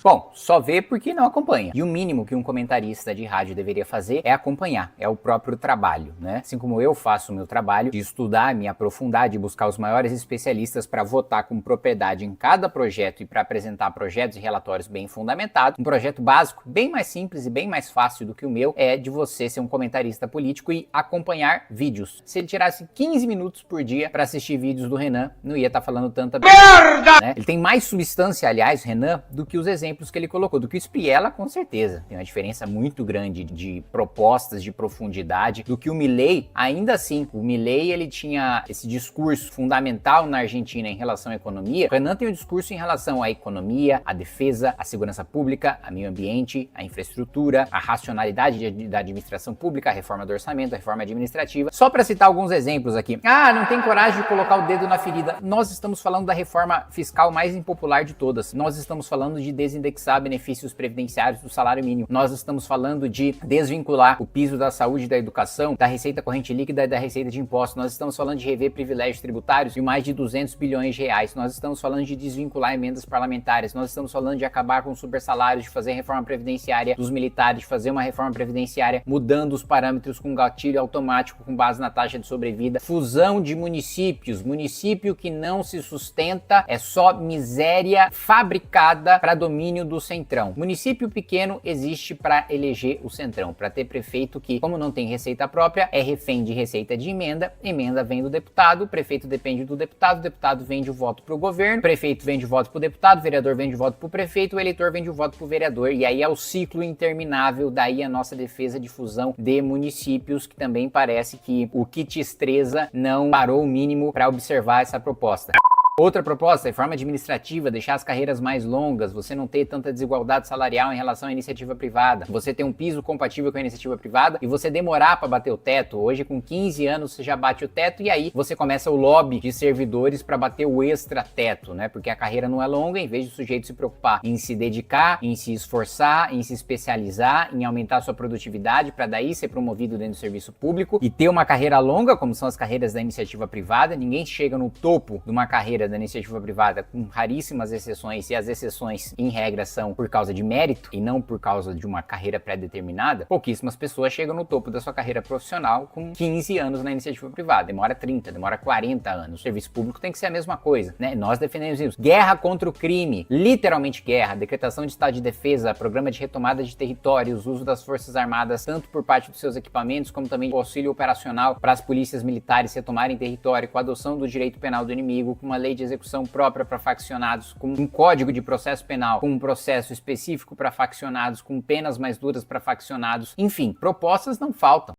Bom, só vê porque não acompanha. E o mínimo que um comentarista de rádio deveria fazer é acompanhar, é o próprio trabalho, né? Assim como eu faço o meu trabalho de estudar, me aprofundar, de buscar os maiores especialistas para votar com propriedade em cada projeto e para apresentar projetos e relatórios bem fundamentados. Um projeto básico, bem mais simples e bem mais fácil do que o meu, é de você ser um comentarista político e acompanhar vídeos. Se ele tirasse 15 minutos por dia para assistir vídeos do Renan, não ia estar falando tanta merda, né? Ele tem mais substância, aliás, Renan, do que os exemplos que ele colocou, do que o Spiriella, com certeza. Tem uma diferença muito grande de propostas, de profundidade, do que o Milei. Ainda assim, o Milei, ele tinha esse discurso fundamental na Argentina em relação à economia. O Renan tem um discurso em relação à economia, à defesa, à segurança pública, ao meio ambiente, à infraestrutura, à racionalidade da administração pública, à reforma do orçamento, à reforma administrativa. Só para citar alguns exemplos aqui. Ah, não tem coragem de colocar o dedo na ferida. Nós estamos falando da reforma fiscal mais impopular de todas. Nós estamos falando de desindexar benefícios previdenciários do salário mínimo. Nós estamos falando de desvincular o piso da saúde e da educação da receita corrente líquida e da receita de impostos. Nós estamos falando de rever privilégios tributários de mais de 200 bilhões de reais. Nós estamos falando de desvincular emendas parlamentares. Nós estamos falando de acabar com super salários, de fazer reforma previdenciária dos militares, de fazer uma reforma previdenciária mudando os parâmetros com gatilho automático com base na taxa de sobrevida. Fusão de municípios. Município que não se sustenta é só miséria fabricada para domínio do centrão. Município pequeno existe para eleger o centrão, para ter prefeito que, como não tem receita própria, é refém de receita de emenda, emenda vem do deputado, o prefeito depende do deputado, o deputado vende o voto pro governo, o prefeito vende o voto pro deputado, o vereador vende o voto pro prefeito, o eleitor vende o voto pro vereador, e aí é o ciclo interminável, daí a nossa defesa de fusão de municípios, que também parece que o kit estresa não parou o mínimo para observar essa proposta. Outra proposta, reforma administrativa, deixar as carreiras mais longas, você não ter tanta desigualdade salarial em relação à iniciativa privada, você ter um piso compatível com a iniciativa privada e você demorar para bater o teto. Hoje, com 15 anos, você já bate o teto e aí você começa o lobby de servidores para bater o extra-teto, né? Porque a carreira não é longa, em vez do sujeito se preocupar em se dedicar, em se esforçar, em se especializar, em aumentar sua produtividade para daí ser promovido dentro do serviço público e ter uma carreira longa, como são as carreiras da iniciativa privada. Ninguém chega no topo de uma carreira da iniciativa privada, com raríssimas exceções, e as exceções, em regra, são por causa de mérito e não por causa de uma carreira pré-determinada. Pouquíssimas pessoas chegam no topo da sua carreira profissional com 15 anos na iniciativa privada. Demora 30, demora 40 anos. O serviço público tem que ser a mesma coisa, né? Nós defendemos isso. Guerra contra o crime, literalmente guerra, decretação de estado de defesa, programa de retomada de territórios, uso das forças armadas, tanto por parte dos seus equipamentos, como também o auxílio operacional para as polícias militares retomarem território, com a adoção do direito penal do inimigo, com uma lei de execução própria para faccionados, com um código de processo penal, com um processo específico para faccionados, com penas mais duras para faccionados. Enfim, propostas não faltam.